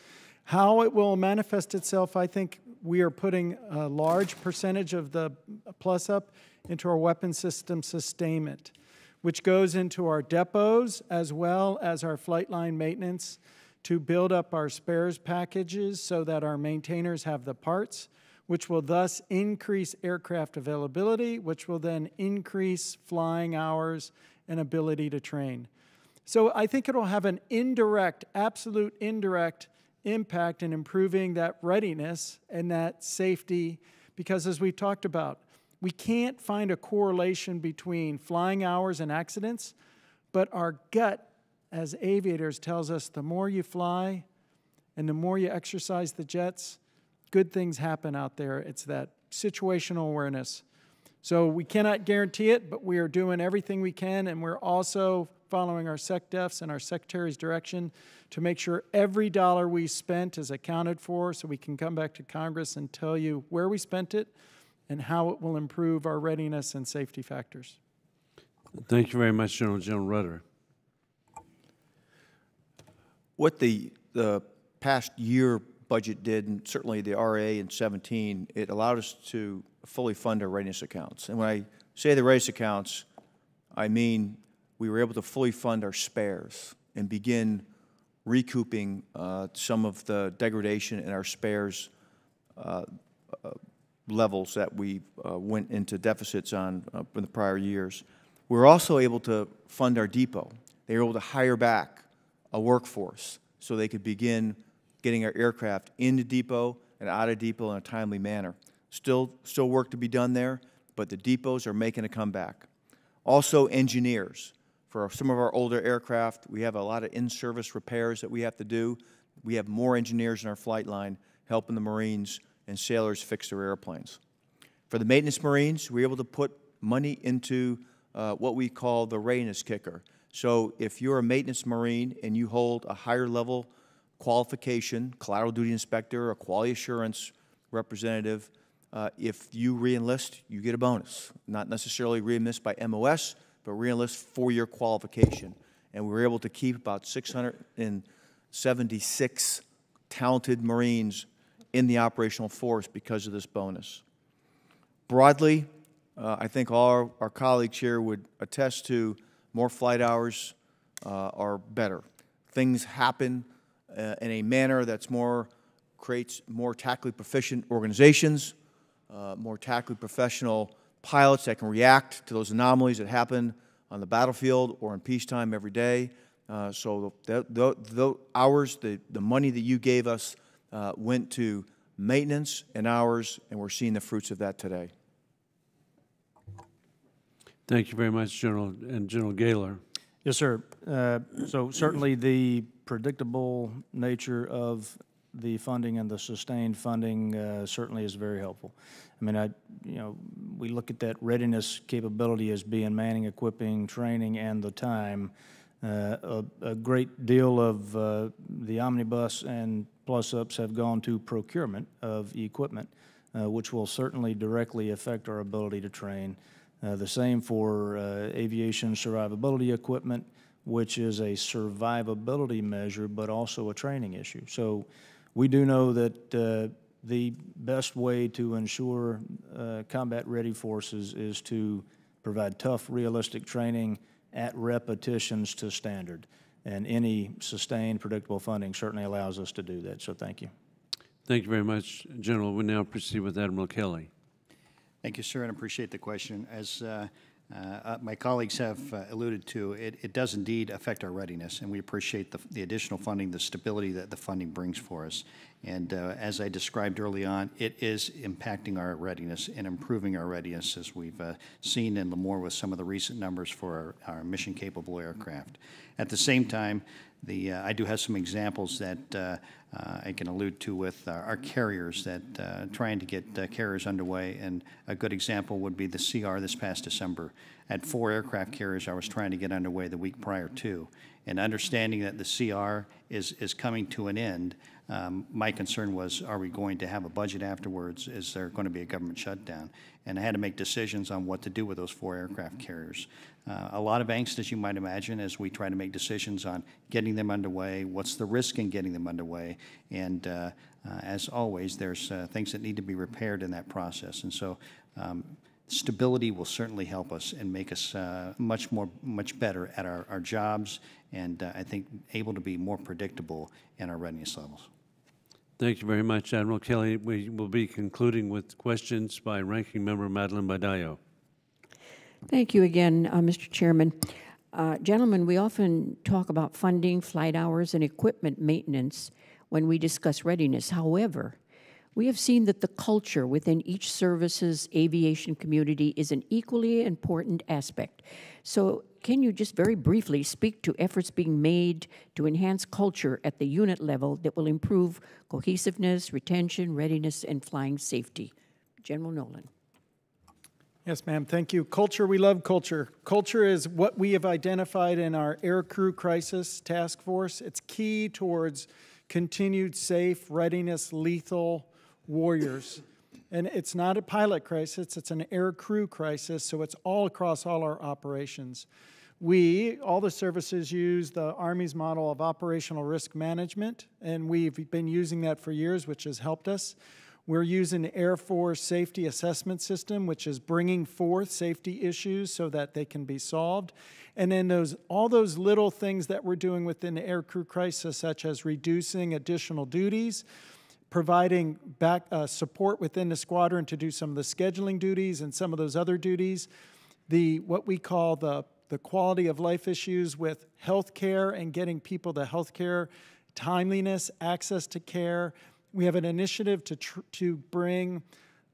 S3: How it will manifest itself, I think we are putting a large percentage of the plus-up into our weapon system sustainment, which goes into our depots as well as our flight line maintenance to build up our spares packages so that our maintainers have the parts, which will thus increase aircraft availability, which will then increase flying hours and ability to train. So I think it will have an indirect, absolute indirect impact in improving that readiness and that safety, because as we talked about, we can't find a correlation between flying hours and accidents, but our gut as aviators tells us the more you fly and the more you exercise the jets, good things happen out there. It's that situational awareness. So we cannot guarantee it, but we are doing everything we can, and we're also following our SecDefs and our Secretary's direction to make sure every dollar we spent is accounted for so we can come back to Congress and tell you where we spent it and how it will improve our readiness and safety factors.
S1: Thank you very much, General. General Rudder.
S4: What the past year budget did, and certainly the RA in 17, it allowed us to fully fund our readiness accounts. And when I say the readiness accounts, I mean we were able to fully fund our spares and begin recouping some of the degradation in our spares levels that we went into deficits on in the prior years. We were also able to fund our depot. They were able to hire back a workforce so they could begin getting our aircraft into depot and out of depot in a timely manner. Still work to be done there, but the depots are making a comeback. Also engineers. For some of our older aircraft, we have a lot of in-service repairs that we have to do. We have more engineers in our flight line helping the Marines and sailors fix their airplanes. For the maintenance Marines, we're able to put money into what we call the readiness kicker. So if you're a maintenance Marine and you hold a higher level qualification, collateral duty inspector, or quality assurance representative, if you re-enlist, you get a bonus. Not necessarily re-enlist by MOS, but re-enlist for your qualification. And we were able to keep about 676 talented Marines in the operational force because of this bonus. Broadly, I think all our colleagues here would attest to more flight hours are better. Things happen in a manner that's creates more tactically proficient organizations, more tactically professional pilots that can react to those anomalies that happen on the battlefield or in peacetime every day. So the hours, the money that you gave us went to maintenance and hours, and we're seeing the fruits of that today.
S1: Thank you very much, General. And General Gayler.
S5: Yes, sir. So certainly the predictable nature of the funding and the sustained funding certainly is very helpful. I mean, we look at that readiness capability as being manning, equipping, training, and the time. A great deal of the omnibus and plus-ups have gone to procurement of equipment, which will certainly directly affect our ability to train. The same for aviation survivability equipment, which is a survivability measure, but also a training issue. So we do know that the best way to ensure combat-ready forces is to provide tough, realistic training at repetitions to standard. And any sustained, predictable funding certainly allows us to do that. So thank you.
S1: Thank you very much, General. We now proceed with Admiral Kelley.
S6: Thank you, sir, and appreciate the question. As my colleagues have alluded to, it does indeed affect our readiness, and we appreciate the additional funding, the stability that the funding brings for us. And as I described early on, it is impacting our readiness and improving our readiness, as we've seen in Lemoore with some of the recent numbers for our mission-capable aircraft. At the same time, I do have some examples that I can allude to with our carriers, that trying to get carriers underway, and a good example would be the CR this past December. At 4 aircraft carriers I was trying to get underway the week prior to, and understanding that the CR is coming to an end, my concern was, are we going to have a budget afterwards? Is there going to be a government shutdown? And I had to make decisions on what to do with those 4 aircraft carriers. A lot of angst, as you might imagine, as we try to make decisions on getting them underway, what's the risk in getting them underway, and as always, there's things that need to be repaired in that process. And so stability will certainly help us and make us much better at our jobs, and I think able to be more predictable in our readiness levels.
S1: Thank you very much, Admiral Kelley. We will be concluding with questions by Ranking Member Madeline Badallo.
S2: Thank you again, Mr. Chairman. Gentlemen, we often talk about funding, flight hours, and equipment maintenance when we discuss readiness. However, we have seen that the culture within each service's aviation community is an equally important aspect. So can you just very briefly speak to efforts being made to enhance culture at the unit level that will improve cohesiveness, retention, readiness, and flying safety? General Nowland.
S3: Yes, ma'am. Thank you. Culture, we love culture. Culture is what we have identified in our Air Crew Crisis Task Force. It's key towards continued safe, readiness, lethal warriors. And it's not a pilot crisis, it's an air crew crisis, so it's all across all our operations. All the services use the Army's model of operational risk management, and we've been using that for years, which has helped us. We're using the Air Force Safety Assessment System, which is bringing forth safety issues so that they can be solved. And then all those little things that we're doing within the air crew crisis, such as reducing additional duties, providing back support within the squadron to do some of the scheduling duties and some of those other duties, what we call the quality of life issues with health care and getting people to health care, timeliness, access to care. We have an initiative to bring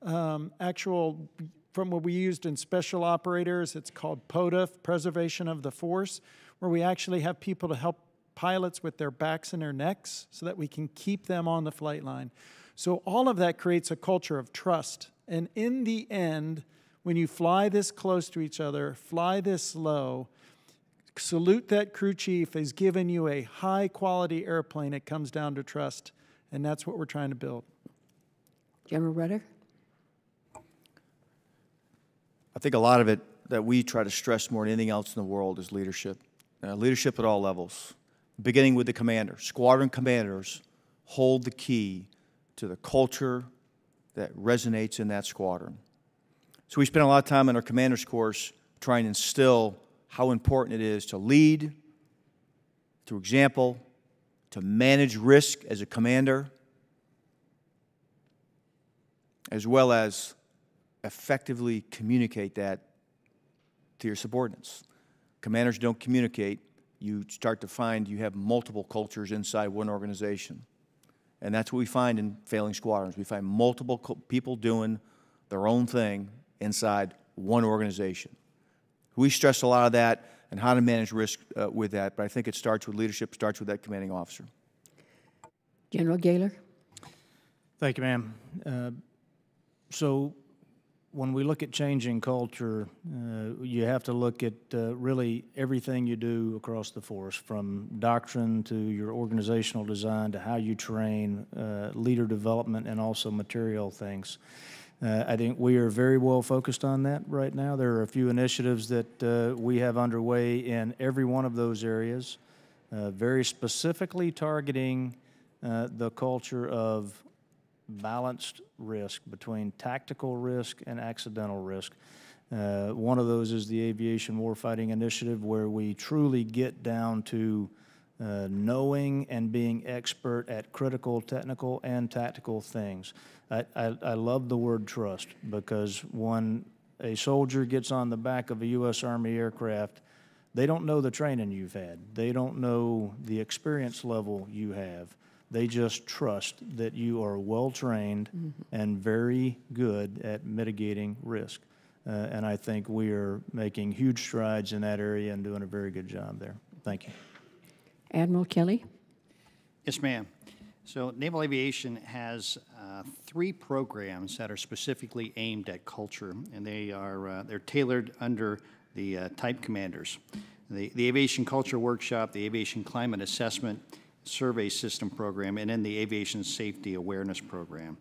S3: from what we used in special operators, it's called POTF, Preservation of the Force, where we actually have people to help pilots with their backs and their necks so that we can keep them on the flight line. So all of that creates a culture of trust. And in the end, when you fly this close to each other, fly this low, salute that crew chief has given you a high-quality airplane. It comes down to trust, and that's what we're trying to build.
S2: General Rudder?
S4: I think a lot of it that we try to stress more than anything else in the world is leadership. Leadership at all levels, beginning with the commander. Squadron commanders hold the key to the culture that resonates in that squadron. So we spend a lot of time in our commander's course trying to instill how important it is to lead through example, to manage risk as a commander, as well as effectively communicate that to your subordinates. Commanders don't communicate. You start to find you have multiple cultures inside one organization. And that's what we find in failing squadrons. We find multiple people doing their own thing inside one organization. We stress a lot of that and how to manage risk with that, but I think it starts with leadership, starts with that commanding officer.
S2: General Gayler?
S5: Thank you, ma'am. So when we look at changing culture, you have to look at really everything you do across the force, from doctrine to your organizational design to how you train, leader development, and also material things. I think we are very well focused on that right now. There are a few initiatives that we have underway in every one of those areas, very specifically targeting the culture of balanced risk between tactical risk and accidental risk. One of those is the Aviation Warfighting Initiative, where we truly get down to knowing and being expert at critical technical and tactical things. I love the word trust, because when a soldier gets on the back of a U.S. Army aircraft, they don't know the training you've had. They don't know the experience level you have. They just trust that you are well-trained and very good at mitigating risk. And I think we are making huge strides in that area and doing a very good job there. Thank you.
S2: Admiral Kelley?
S6: Yes, ma'am. So Naval Aviation has 3 programs that are specifically aimed at culture, and they're tailored under the type commanders. The Aviation Culture Workshop, the Aviation Climate Assessment Survey System Program, and then the Aviation Safety Awareness Program.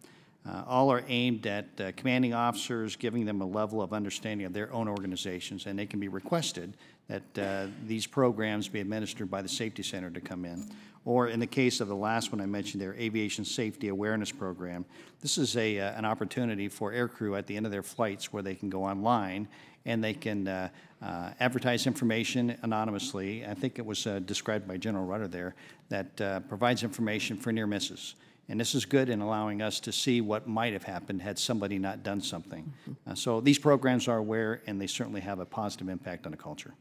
S6: All are aimed at commanding officers, giving them a level of understanding of their own organizations, and they can be requested that these programs be administered by the Safety Center to come in. Or in the case of the last one I mentioned there, Aviation Safety Awareness Program, this is an opportunity for aircrew at the end of their flights where they can go online and they can advertise information anonymously. I think it was described by General Rudder there, that provides information for near misses. And this is good in allowing us to see what might have happened had somebody not done something. So these programs are aware, and they certainly have a positive impact on the culture.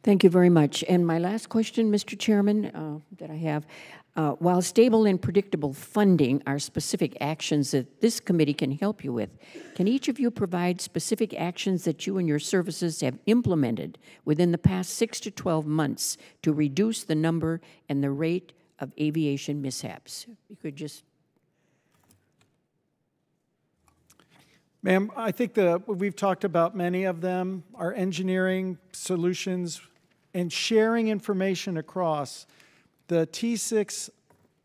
S2: Thank you very much. And my last question, Mr. Chairman, that I have, while stable and predictable funding are specific actions that this committee can help you with, can each of you provide specific actions that you and your services have implemented within the past 6 to 12 months to reduce the number and the rate of aviation mishaps? You could just...
S3: Ma'am, I think we've talked about many of them. Our engineering solutions and sharing information across. The T6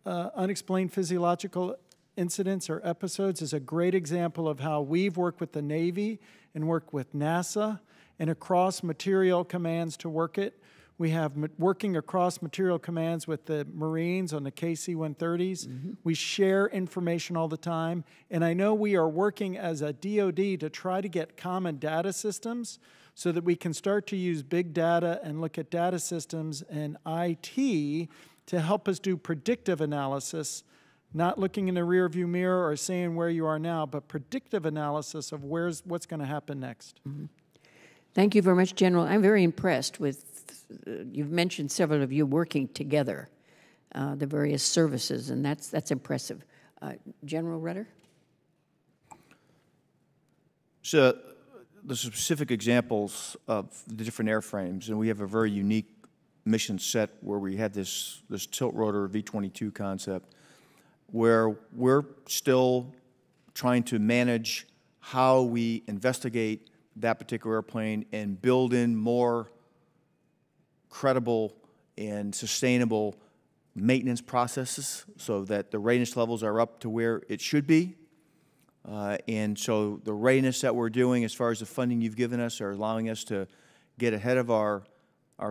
S3: unexplained physiological incidents or episodes is a great example of how we've worked with the Navy and worked with NASA and across material commands to work it. We have working across material commands with the Marines on the KC-130s. We share information all the time. And I know we are working as a DoD to try to get common data systems so that we can start to use big data and look at data systems and IT to help us do predictive analysis, not looking in the rearview mirror or saying where you are now, but predictive analysis of what's going to happen next.
S2: Thank you very much, General. I'm very impressed with you've mentioned several of you working together, the various services, and that's impressive. General Rudder?
S4: So the specific examples of the different airframes, and we have a very unique mission set where we had this tilt rotor V-22 concept. where we're still trying to manage how we investigate that particular airplane and build in more credible and sustainable maintenance processes so that the readiness levels are up to where it should be. And so the readiness that we're doing as far as the funding you've given us are allowing us to get ahead of our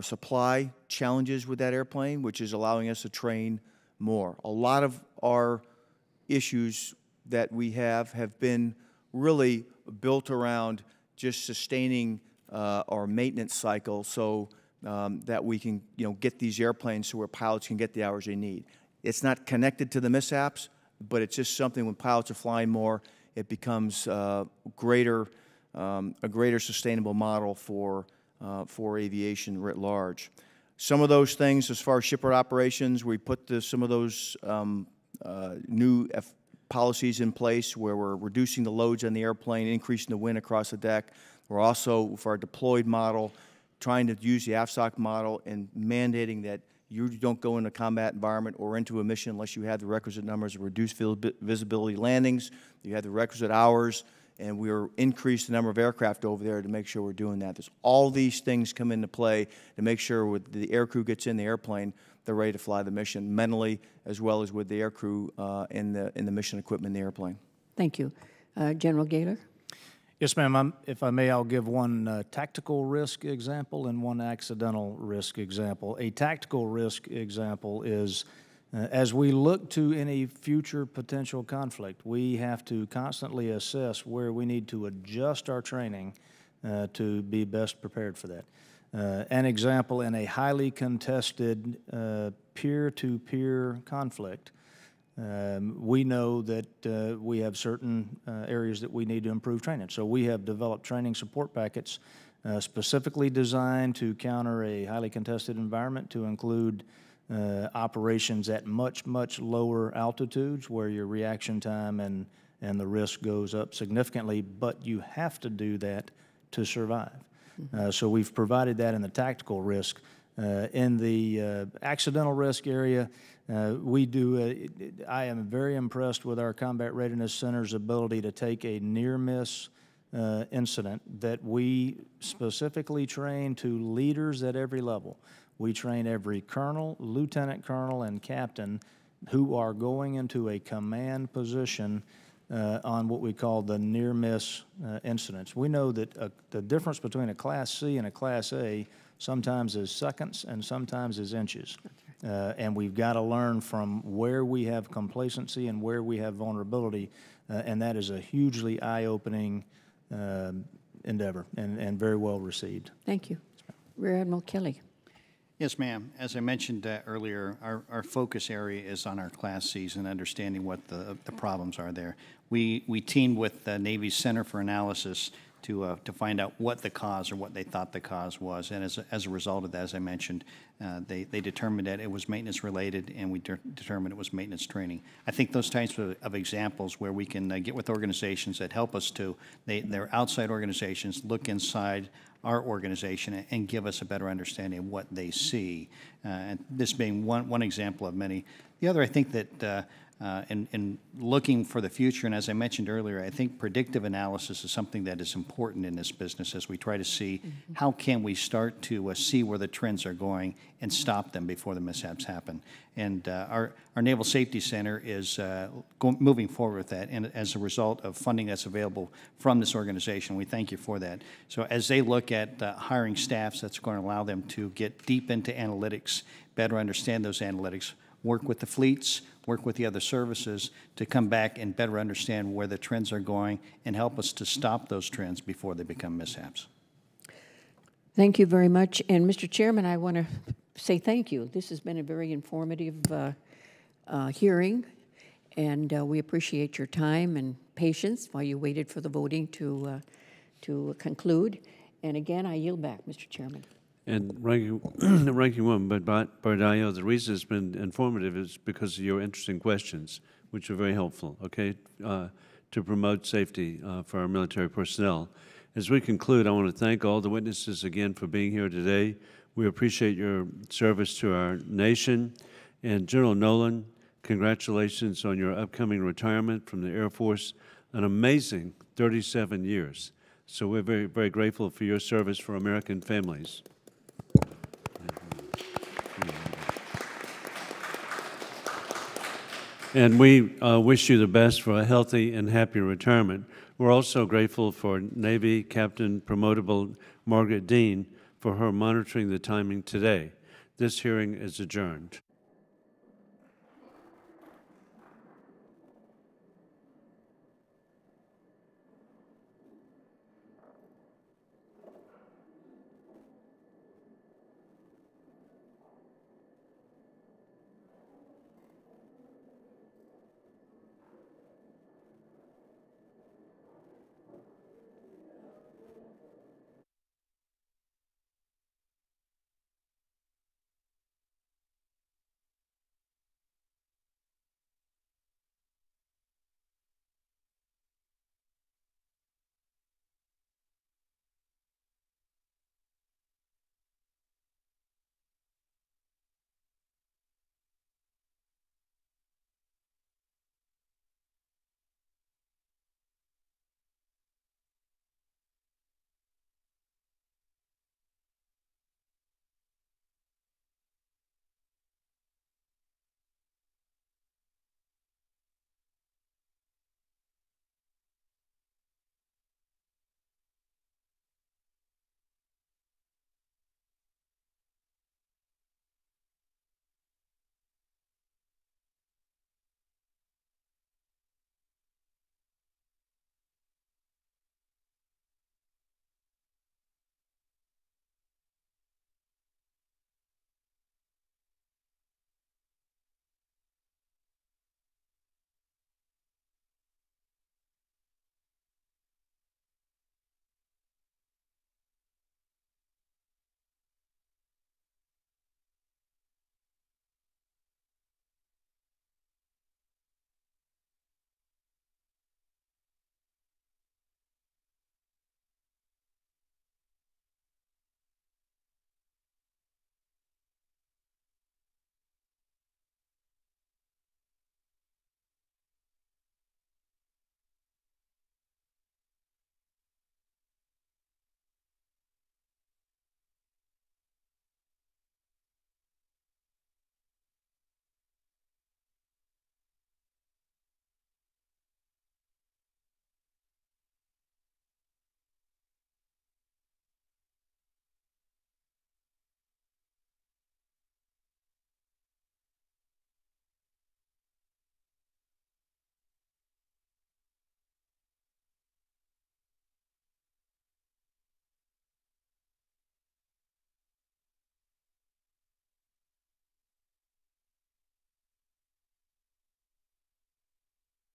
S4: supply challenges with that airplane, which is allowing us to train more. A lot of our issues that we have been really built around just sustaining our maintenance cycle so that we can, get these airplanes so where pilots can get the hours they need. It's not connected to the mishaps, but it's just something when pilots are flying more, it becomes a greater sustainable model for aviation writ large. Some of those things, as far as shipyard operations, we put some of those new policies in place where we're reducing the loads on the airplane, increasing the wind across the deck. We're also, for our deployed model, trying to use the AFSOC model and mandating that you don't go into a combat environment or into a mission unless you have the requisite numbers of reduced visibility landings, you have the requisite hours, and we're increased the number of aircraft over there to make sure we're doing that. There's all these things come into play to make sure when the aircrew gets in the airplane, they're ready to fly the mission mentally as well as with the aircrew and the mission equipment in the airplane.
S2: Thank you. General Gayler?
S5: Yes, ma'am. If I may, I'll give one tactical risk example and one accidental risk example. A tactical risk example is as we look to any future potential conflict, we have to constantly assess where we need to adjust our training to be best prepared for that. An example, in a highly contested peer-to-peer conflict, we know that we have certain areas that we need to improve training. So we have developed training support packets specifically designed to counter a highly contested environment, to include operations at much, much lower altitudes where your reaction time and the risk goes up significantly, but you have to do that to survive. So we've provided that in the tactical risk. In the accidental risk area, I am very impressed with our Combat Readiness Center's ability to take a near-miss incident that we specifically train to leaders at every level. We train every colonel, lieutenant colonel, and captain who are going into a command position on what we call the near-miss incidents. We know that the difference between a Class C and a Class A sometimes is seconds and sometimes is inches. And we've got to learn from where we have complacency and where we have vulnerability, and that is a hugely eye-opening endeavor and very well received.
S2: Thank you. Rear Admiral Kelley.
S6: Yes, ma'am. As I mentioned earlier, our focus area is on our Class Cs and understanding what the problems are there. We teamed with the Navy's Center for Analysis to find out what the cause or what they thought the cause was, and as a result of that, as I mentioned, they determined that it was maintenance related, and we determined it was maintenance training. I think those types of examples where we can get with organizations that help us they're outside organizations, look inside our organization and give us a better understanding of what they see, and this being one example of many. The other, I think that in looking for the future, and as I mentioned earlier, I think predictive analysis is something that is important in this business as we try to see how can we start to see where the trends are going and stop them before the mishaps happen. And our Naval Safety Center is moving forward with that, and as a result of funding that's available from this organization, we thank you for that. So as they look at hiring staffs, that's going to allow them to get deep into analytics, better understand those analytics, work with the fleets, work with the other services to come back and better understand where the trends are going and help us to stop those trends before they become mishaps.
S2: Thank you very much. And Mr. Chairman, I want to say thank you. This has been a very informative hearing, and we appreciate your time and patience while you waited for the voting to conclude. And again, I yield back, Mr. Chairman.
S1: And Ranking Woman Bardallo, the reason it's been informative is because of your interesting questions, which are very helpful, okay, to promote safety for our military personnel. As we conclude, I want to thank all the witnesses again for being here today. We appreciate your service to our nation. And General Nowland, Congratulations on your upcoming retirement from the Air Force, an amazing 37 years. So we're very, very grateful for your service for American families. And we wish you the best for a healthy and happy retirement. We're also grateful for Navy Captain Promotable Margaret Dean for her monitoring the timing today. This hearing is adjourned.